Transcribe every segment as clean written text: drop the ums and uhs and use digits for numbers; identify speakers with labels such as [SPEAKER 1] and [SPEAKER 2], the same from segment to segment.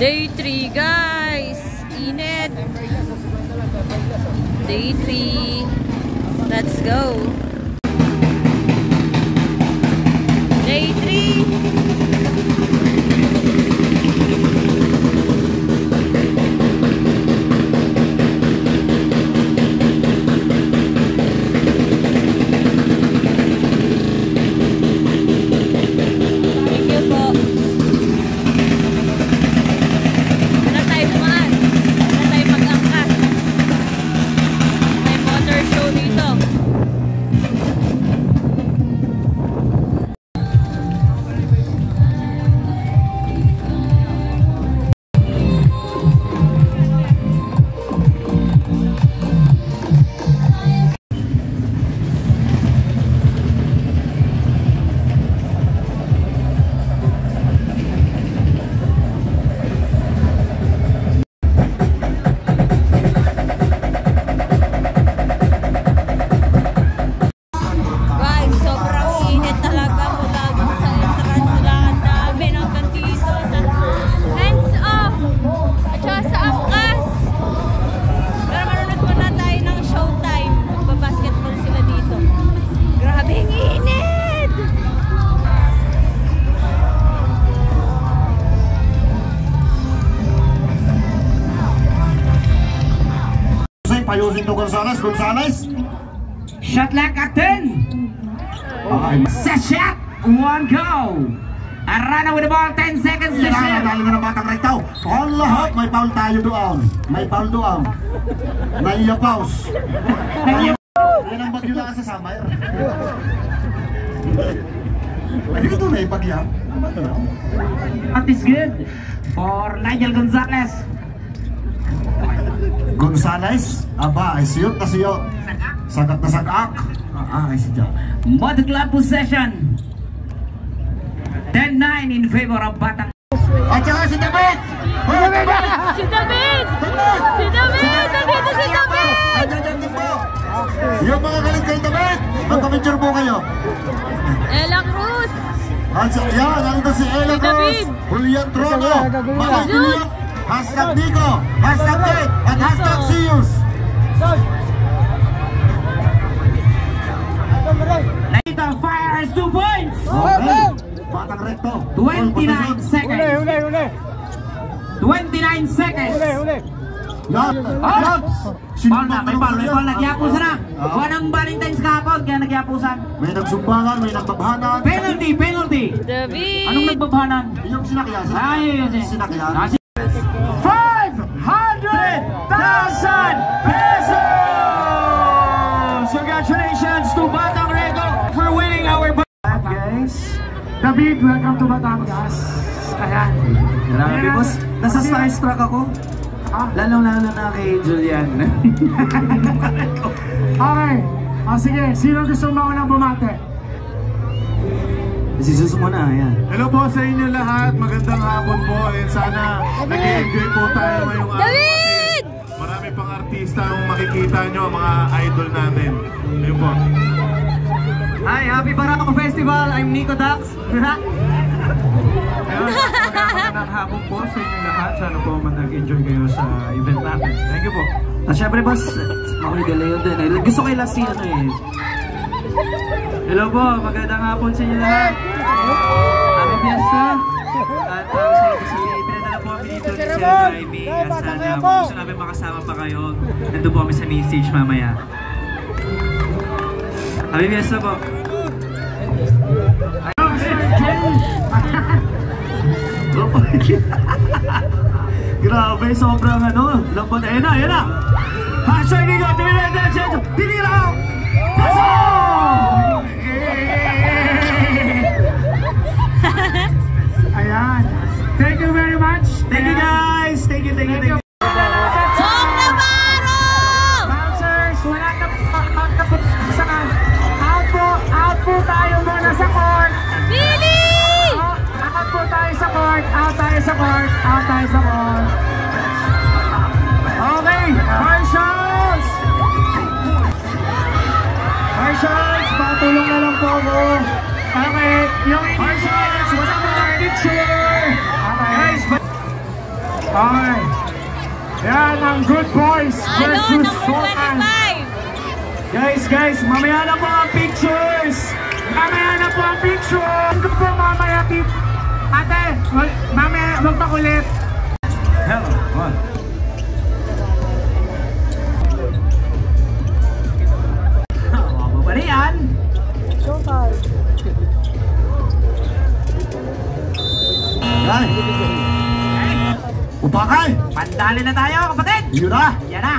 [SPEAKER 1] Day 3 guys, init. Day 3, let's go. Day 3.
[SPEAKER 2] Ayusin to Gonzales.
[SPEAKER 3] Shot clock at 10. Set shot. 1 go. A runner with the ball. 10 seconds to shoot.
[SPEAKER 2] Dali na ng batang rektaw. Allah, may foul tayo doon. May foul doon. Naiya pause. Yan ang bagyo lang sa Samay. Hindi ko doon ipagyan.
[SPEAKER 3] That is good for Nigel Gonzales.
[SPEAKER 2] Gonzales, aba, ay siyot na siyot. Sagat na sagak. Ay siya.
[SPEAKER 3] Mother club possession. 10-9 in favor of Batang.
[SPEAKER 2] At saka si David!
[SPEAKER 1] Si David! Si David! Nandito si David!
[SPEAKER 2] Ay, dyan din po. Yung mga galing kay David, magpapicture po kayo.
[SPEAKER 1] Ella Cruz!
[SPEAKER 2] At yan, nandito si Ella Cruz, Julian Trono, Malagulak, hashtag Nico, hashtag Ted, at hashtag Siyus.
[SPEAKER 3] Later fires 2 points.
[SPEAKER 2] Okay. Batang rekto.
[SPEAKER 3] 29 seconds. 29 seconds.
[SPEAKER 2] Yan.
[SPEAKER 3] Ball na, may ball. Nagyapusan na. Wanang Valentine's kahapon, kaya nagyapusan.
[SPEAKER 2] May nagsumbangan, may nagbabhanan.
[SPEAKER 3] Penalty.
[SPEAKER 1] David!
[SPEAKER 3] Anong nagbabhanan?
[SPEAKER 2] Yung sinakyan. Sinakyan.
[SPEAKER 3] 500,000 pesos! Congratulations to Batang Rego for winning our guys.
[SPEAKER 4] David, welcome to Batangas. Ayan.
[SPEAKER 5] Grabe boss, nasa starstruck ako. Lalo-lalo na kay Julian.
[SPEAKER 4] Okay. Sige, sino gusto maunang bumate?
[SPEAKER 5] Si Sus muna, ayan.
[SPEAKER 6] Hello po sa inyo lahat, magandang hapon po. And sana nag-enjoy po tayo ngayong araw.
[SPEAKER 1] David!
[SPEAKER 6] Marami pang artista ang makikita nyo, mga idol natin. Ayun po.
[SPEAKER 5] Hi, happy Barako Festival. I'm Nico Dax.
[SPEAKER 6] Magandang hapon po sa inyo lahat. Sana po nag-enjoy kayo sa event natin. Thank you po.
[SPEAKER 5] At syempre boss, Makoy De Leon din. Gusto ko kay last ano eh. Hello po, magandang hapon sa inyo lahat. Happy Fiesta. At pinadala po kami dito ni Sir Jaime. At sana gusto namin makasama pa kayo. Nandun po kami sa main stage mamaya. Happy Fiesta po.
[SPEAKER 2] Grabe, sobrang lambot. Ayan na. Hashtag Nico, tinira!
[SPEAKER 4] Ayan. Thank you very much.
[SPEAKER 2] Thank you guys. Thank you.
[SPEAKER 1] Bong Navarro!
[SPEAKER 4] Bouncers, wala na saka. Out po tayo muna sa court.
[SPEAKER 1] Billy!
[SPEAKER 4] Out po tayo sa court. Out tayo sa court. Okay, Marshals! Patulong na lang po ako. Okay, yung Marshals, what's up with our picture? Okay. Guys, Okay. Yan ang Good Boys versus Shortman. Guys, mamaya na po ang pictures. Mamaya na po ang picture. Ito po mamaya, tip. Ate, mamaya, magpakulit.
[SPEAKER 5] Hello, what? Mababalian.
[SPEAKER 2] Ay! Upakay!
[SPEAKER 3] Pandali na tayo, kapatid.
[SPEAKER 2] Yun na!
[SPEAKER 3] Yan na.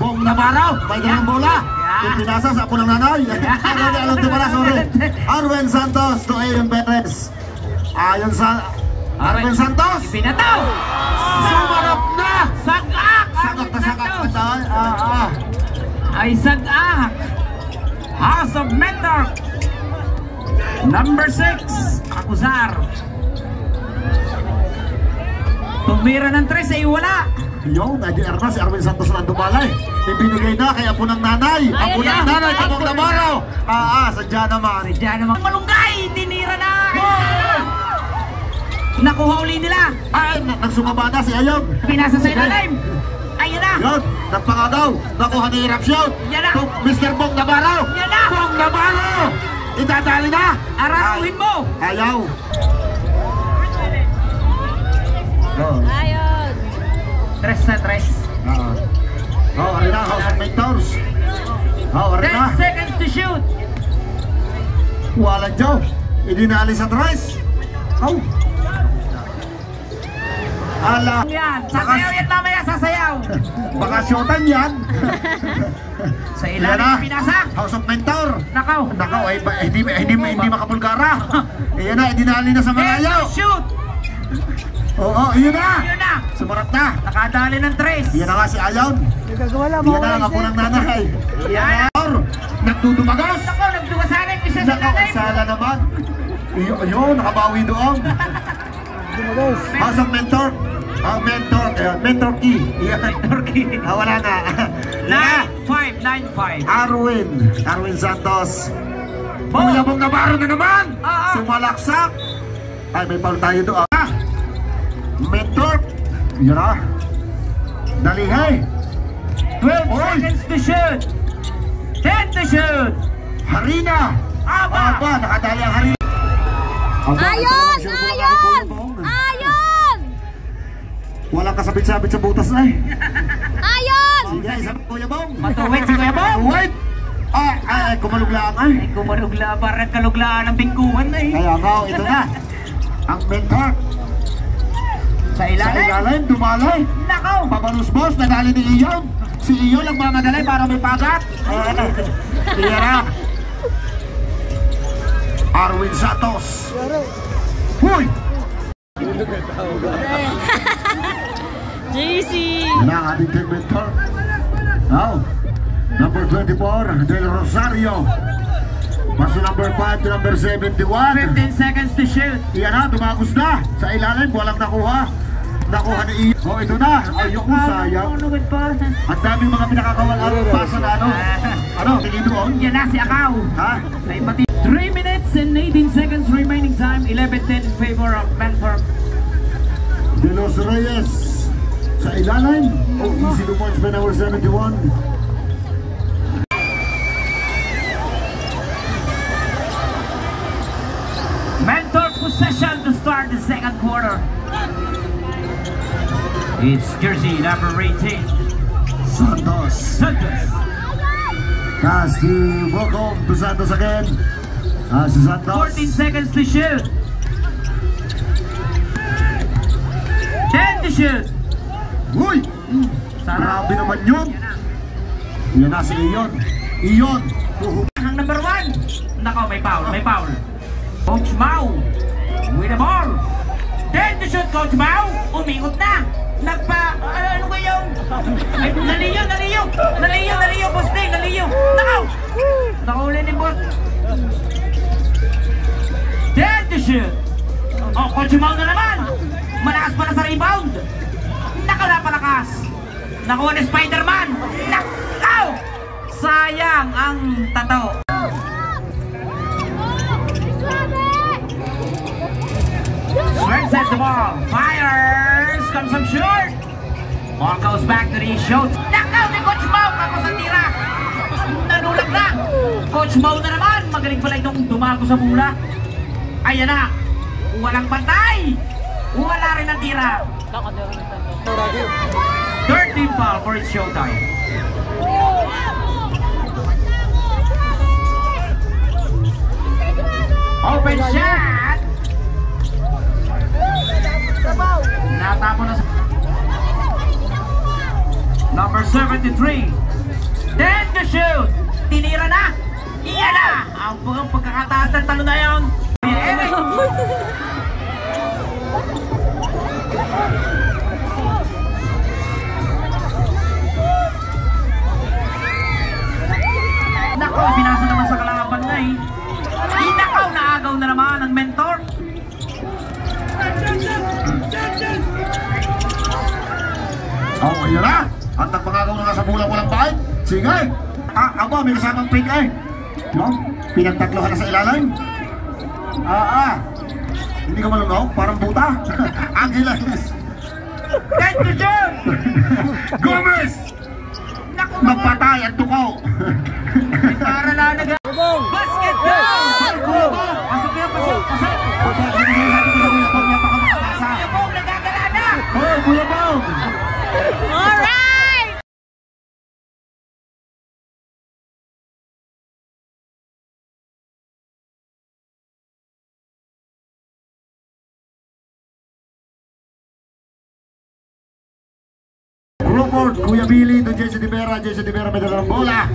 [SPEAKER 2] Bong Navarro! May ganang bola!
[SPEAKER 3] Yeah.
[SPEAKER 2] Pinasa sa apo ng nanay! Sorry! Arwen Santos to Ayon Perez! Ayon sa... Arwen Santos!
[SPEAKER 3] Ipinataw.
[SPEAKER 2] Sumarap na!
[SPEAKER 3] Sagak.
[SPEAKER 2] Sagak na sagak na tayo!
[SPEAKER 3] Ay sagak. House of Mentor. Number 6, Acuzar. Tumira ng 3 ay wala.
[SPEAKER 2] Yung, nag-ir na si Arwen Santos na dumalay. Ibinigay na kay apo ng nanay. Apo ng nanay, Bong Navarro. Sadya naman.
[SPEAKER 3] Diyan naman malunggay. Tinira na. Nakuha uli nila.
[SPEAKER 2] Ay, nagsumaba na si Ayong.
[SPEAKER 3] Pinasa sa ilalim. Ayun na.
[SPEAKER 2] Yun, nagpangagaw. Nakuha ni Irap Shout.
[SPEAKER 3] Yan na.
[SPEAKER 2] Mr. Bong Navarro.
[SPEAKER 3] Yan na.
[SPEAKER 2] Bong Navarro. Itadali na.
[SPEAKER 3] Araruhin mo.
[SPEAKER 2] Ayaw.
[SPEAKER 1] Ayun.
[SPEAKER 3] 3 sa 3.
[SPEAKER 2] Arena, House of Mentors. Arena.
[SPEAKER 3] 10 seconds to shoot.
[SPEAKER 2] Walang Joe. Idinali sa tres. Ala.
[SPEAKER 3] Yan. Sasayaw yan mamaya, sasayaw.
[SPEAKER 2] Baka shootan yan.
[SPEAKER 3] Sa ilalim pinasa.
[SPEAKER 2] House of Mentor.
[SPEAKER 3] Nakaw.
[SPEAKER 2] Nakaw, hindi makapulgara. Iyan na, idinali na sa malayo.
[SPEAKER 3] Shoot.
[SPEAKER 2] Oo, iyan na.
[SPEAKER 3] Yun na.
[SPEAKER 2] Sumarap na.
[SPEAKER 3] Nakadali ng 3.
[SPEAKER 2] Iyan na nga si Ayaw. Iyan na ang apo ng nanay.
[SPEAKER 3] Yan.
[SPEAKER 2] Nagdudumagos.
[SPEAKER 3] Ako, nagduwasanin. Isa sa
[SPEAKER 2] Nakaw,
[SPEAKER 3] ilalim.
[SPEAKER 2] sala naman. Iyon, nakabawi doon. House of Mentor. Mentor key.
[SPEAKER 3] Mentor key.
[SPEAKER 2] Wala na.
[SPEAKER 3] 9-5.
[SPEAKER 2] Arwen Santos. Bong Navarro na naman. Sumalaksak. Ay, may foul tayo doon. Mentor. Yan na. Dalihay.
[SPEAKER 3] 12 seconds to shoot. 10 to shoot.
[SPEAKER 2] Harina. Aba, nakadali ang Harina.
[SPEAKER 1] Ayun!
[SPEAKER 2] Walang kasabit-sabit sa butas na eh.
[SPEAKER 1] Ayun!
[SPEAKER 2] Sige, isa pa Kuya Bong.
[SPEAKER 3] Matuwid si Kuya Bong.
[SPEAKER 2] Wait! Ay, kumaluglaan ay.
[SPEAKER 3] Kumalugla, parang kaluglaan ng bingkuhan na eh.
[SPEAKER 2] Kaya nga, ito na. Ang Mentor.
[SPEAKER 3] Sa
[SPEAKER 2] Sa
[SPEAKER 3] ilalim.
[SPEAKER 2] ilalim, dumalay.
[SPEAKER 3] Nakaw.
[SPEAKER 2] Pabalus-bos, nadali ni Iyon. Si Iyon lang mamadali para may pagat. Tira. Arwen Santos. Huy!
[SPEAKER 1] JC!
[SPEAKER 2] Yan ang ating team mentor. Now, number 24, Del Rosario. Paso number 5 to number 71.
[SPEAKER 3] 15 seconds to shoot.
[SPEAKER 2] Yan na, dumagos na. Sa ilalim, walang nakuha. Nakuha ni Iyon. Oh, ito na. Ayok mo, sayang. Ang daming mga pinakakawalan. Pasa na ano. Ano, tingin doon?
[SPEAKER 3] Yan na si Akaw.
[SPEAKER 2] Ha?
[SPEAKER 3] 3 minutes and 18 seconds remaining time. 11-10 in favor of Mentor.
[SPEAKER 2] De Los Reyes. Sa ilalim. Oh, easy to points by number 71.
[SPEAKER 3] Mentor possession to start the second quarter. It's jersey number 18.
[SPEAKER 2] Santos. Kasi welcome to Santos again. Si Santos.
[SPEAKER 3] 14 seconds to shoot. 10 to shoot.
[SPEAKER 2] Uy! Grabe naman yun. Yan na si Iyon. Iyon.
[SPEAKER 3] Ang number 1. Nako, may foul. Coach Mau with the ball. 10 to shoot, Coach Mau. Umingot na. Ano ba yung? Ay, naliyo, boss Ding, naliyo. Nakaw! Nakahuli ni Bot. 10 to shoot. Oh, Coach Mau na naman. Malakas pala sa rebound. Napalakas. Nakuha ni Spider-Man. Nakaw! Sayang ang tato. Straight set the ball. Fires. Comes up short. Ball goes back to the shoot. Nakaw ni Coach Mau kapos ang tira. Nanulag na. Coach Mau na naman. Magaling pala itong dumago sa bola. Ayan na. Walang pantay. Wala rin ang tira. 13 foul for its showtime. Open shot. Natapon na sa number 73. Then to shoot. Tinira na. Iyan na. Ang pagkakataas ng talo na yun. Nako, binasa naman sa kalaban na eh. Inakaw na agaw na naman ang mentor.
[SPEAKER 2] Oh, ayan na. At nagpangagaw na sa bulang walang bahay. Sige. Aba, may kasamang pink eh. No? Pinagtatlohan na sa ilalim. Hindi ka malunok, parang buta. Angeles.
[SPEAKER 3] Get to shoot!
[SPEAKER 2] Gomez! Magpatay ang tukaw.
[SPEAKER 3] Para na naga. Basket down! Pasok yan, pasok, pasok. Yung nagagala na.
[SPEAKER 2] Oh, Kuya Bob!
[SPEAKER 1] Alright!
[SPEAKER 2] Crawford, Kuya Billy, to Jason De Vera may dalang bola.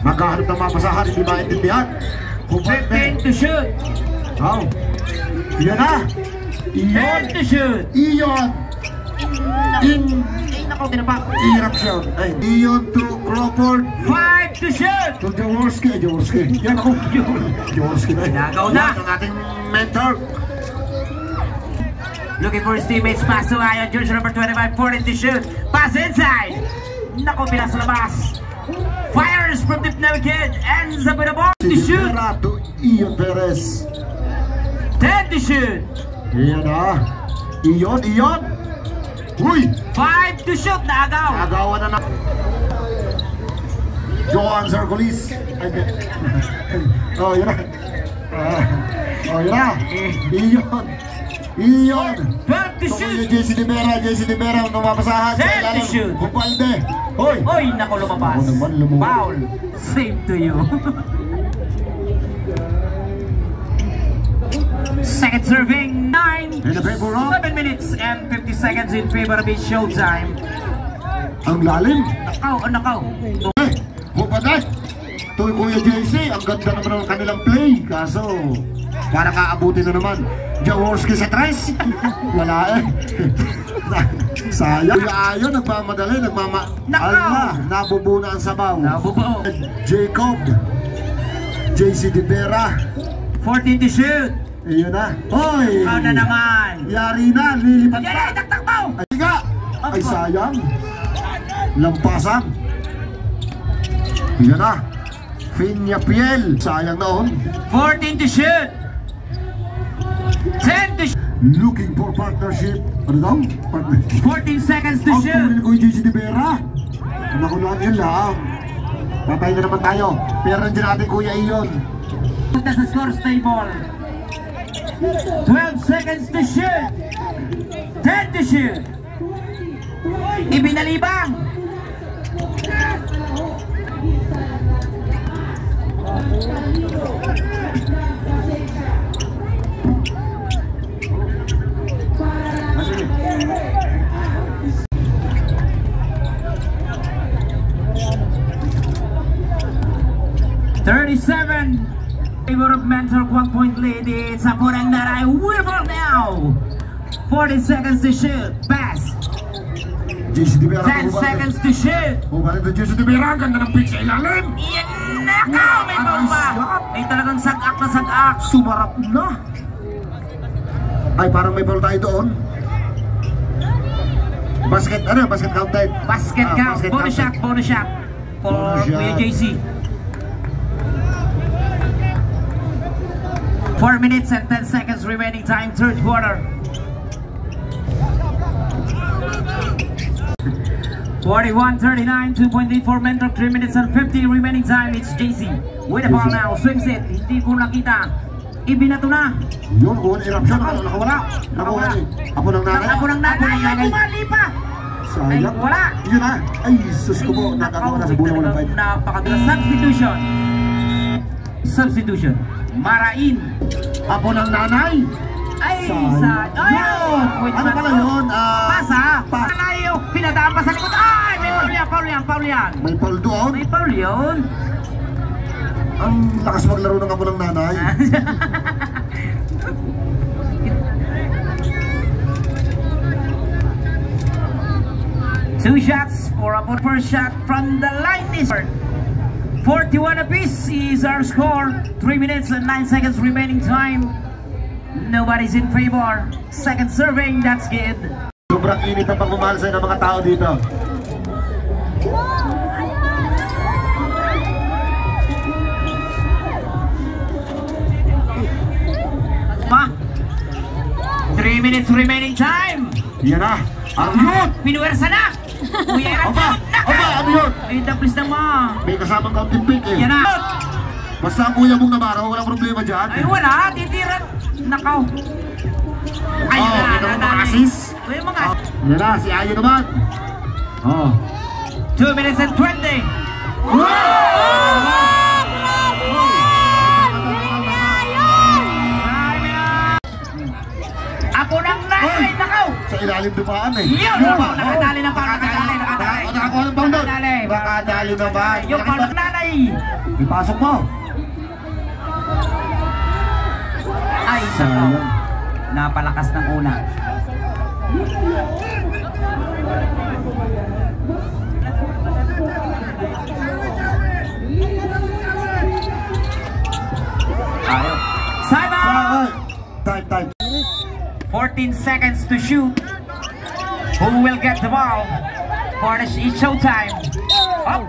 [SPEAKER 2] Magkahanap ng mapasahan, hindi maintindihan.
[SPEAKER 3] 15 to shoot.
[SPEAKER 2] Oh, yan na.
[SPEAKER 3] 10 to shoot.
[SPEAKER 2] Iyon.
[SPEAKER 3] Ay, nako, tinapak.
[SPEAKER 2] Hirap siya. Ay, Iyon to Crawford.
[SPEAKER 3] 5 to shoot.
[SPEAKER 2] To Jaworski. Yan ako. Jaworski na.
[SPEAKER 3] Nagaw na.
[SPEAKER 2] Yan ang ating mentor.
[SPEAKER 3] Looking for his teammates. Pass to Ayan. Jersey number 25. 40 to shoot. Pass inside. Nako, pinas sa labas. Fires from the kid. Ends up with a ball to shoot.
[SPEAKER 2] To Iyon Perez.
[SPEAKER 3] 10 to shoot.
[SPEAKER 2] Yan na. Iyon. Uy!
[SPEAKER 3] 5 to shoot. Naagaw.
[SPEAKER 2] Nagawa na. Joan Zarcolis. Oh, yan na. Oh, yan na. Iyon.
[SPEAKER 3] 12 to shoot.
[SPEAKER 2] JC De Vera, mamasahan sa
[SPEAKER 3] 10 to
[SPEAKER 2] ilalim.
[SPEAKER 3] shoot.
[SPEAKER 2] Kupalde. Hoy!
[SPEAKER 3] Oy, nako, lumabas.
[SPEAKER 2] Ako naman, lumabas.
[SPEAKER 3] Foul. Same to you. Second serving, 9. 7 minutes and 50 seconds in favor of his showtime.
[SPEAKER 2] Ang lalim.
[SPEAKER 3] Nakaw.
[SPEAKER 2] Hupaday. Ito yung Kuya JC, ang ganda naman ng kanilang play. Kaso, para kaabutin na naman. Jaworski sa tres. Wala eh. Sayang. Kuya Ayon, nagmamadali, Allah, nabubuna ang sabaw.
[SPEAKER 3] Nabubo.
[SPEAKER 2] Jacob. JC De Vera.
[SPEAKER 3] 14 to shoot.
[SPEAKER 2] Ayun na. Hoy!
[SPEAKER 3] Ikaw na naman.
[SPEAKER 2] Yari na, lilipat
[SPEAKER 3] Yan
[SPEAKER 2] na.
[SPEAKER 3] ay, taktak mo.
[SPEAKER 2] Ay, nga. Ay, sayang. Lampasan. Yan na. Finya Piel. Sayang noon.
[SPEAKER 3] 14 to shoot. 10 to shoot.
[SPEAKER 2] Looking for partnership. Ano daw? Partnership.
[SPEAKER 3] 14 seconds to
[SPEAKER 2] Ang
[SPEAKER 3] shoot.
[SPEAKER 2] tumili ko yung JC De Vera. Nakulaan yun lang. Patay na naman tayo. Pero nandiyan natin Kuya Iyon.
[SPEAKER 3] Punta sa scores table. 12 seconds to shoot. 10 to shoot. Ibinalibang. Favor of Mentor, 1 point lead. It's a Purang Naray. Weaver now. 40 seconds to shoot. Pass. 10 seconds to shoot.
[SPEAKER 2] Bumalik na JC De Vera. Ang ganda ng pitch sa ilalim.
[SPEAKER 3] Yan. Nakaw! May bomba. May talagang sagak na sagak.
[SPEAKER 2] Sumarap na. Ay, parang may ball tayo doon. Basket, ano? Basket counted.
[SPEAKER 3] Basket count. Bonus shot. For Kuya JC. 4 minutes and 10 seconds remaining time, third quarter. 41-39, 2.8 for Mentor, 3 minutes and 50 remaining time. It's JC with the ball now, swings it, hindi ko nakita, ibinato na.
[SPEAKER 2] Yun, buwan eruption, nakawala. Nakawala. Apo ng nanay.
[SPEAKER 3] Apo ng nanay, ay tumali pa. Ay,
[SPEAKER 2] Sayang.
[SPEAKER 3] wala.
[SPEAKER 2] Yun na. Ay, sus ko po, nakakawa na sa buwan walang fight.
[SPEAKER 3] Napakadala. Substitution. Marain.
[SPEAKER 2] Apo ng nanay.
[SPEAKER 3] Ay,
[SPEAKER 2] Sayang. Ano pala yun?
[SPEAKER 3] Pasa. Palayo. Pinadaan pa sa likod. Ay, may foul yan.
[SPEAKER 2] May foul doon.
[SPEAKER 3] May foul yun.
[SPEAKER 2] Ang lakas maglaro ng apo ng nanay.
[SPEAKER 3] Two shots for a first shot from the line is 41 apiece is our score. 3 minutes and 9 seconds remaining time. Nobody's in favor. Second serving, that's good.
[SPEAKER 2] Sobrang init ang pagmamalasay ng mga tao dito.
[SPEAKER 3] Ma, 3 minutes remaining time.
[SPEAKER 2] Yan na. Ang
[SPEAKER 3] Pinuwersa na. Kuya,
[SPEAKER 2] Aba, ano yun?
[SPEAKER 3] ay, tapos na ma.
[SPEAKER 2] May kasamang counting pick eh.
[SPEAKER 3] Yan na.
[SPEAKER 2] Basta ang kuya mong nabaraw, walang problema dyan.
[SPEAKER 3] Ay, wala. Titiran. Nakaw. Ay,
[SPEAKER 2] Oh, ito ang mga assist.
[SPEAKER 3] Ay, mga
[SPEAKER 2] Yan na, si Ayo naman. Oh.
[SPEAKER 3] 2 minutes and 20. Ako nang nanay, nakaw!
[SPEAKER 2] Sa ilalim dumaan eh.
[SPEAKER 3] Yun! Nakadali na pa, nakadali.
[SPEAKER 2] Nakakuha ng pound doon. Nakadali naman.
[SPEAKER 3] Yung pang nanay!
[SPEAKER 2] Ipasok mo.
[SPEAKER 3] Ay, nakaw. Napalakas ng una. Ayaw. Simon!
[SPEAKER 2] Time.
[SPEAKER 3] 14 seconds to shoot. Who will get the ball? For the showtime. Up,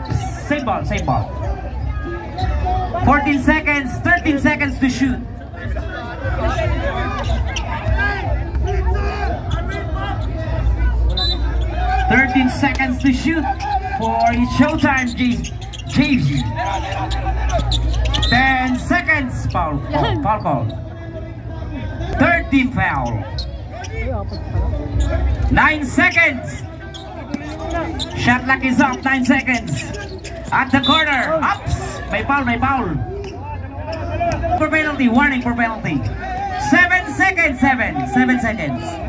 [SPEAKER 3] same ball. 14 seconds, 13 seconds to shoot. "13 seconds to shoot for showtime, JV. 10 seconds, foul call. 13 foul. 9 seconds. Shot clock is up. 9 seconds. At the corner. Ups. May foul. For penalty. Warning for penalty. 7 seconds. 7 seconds.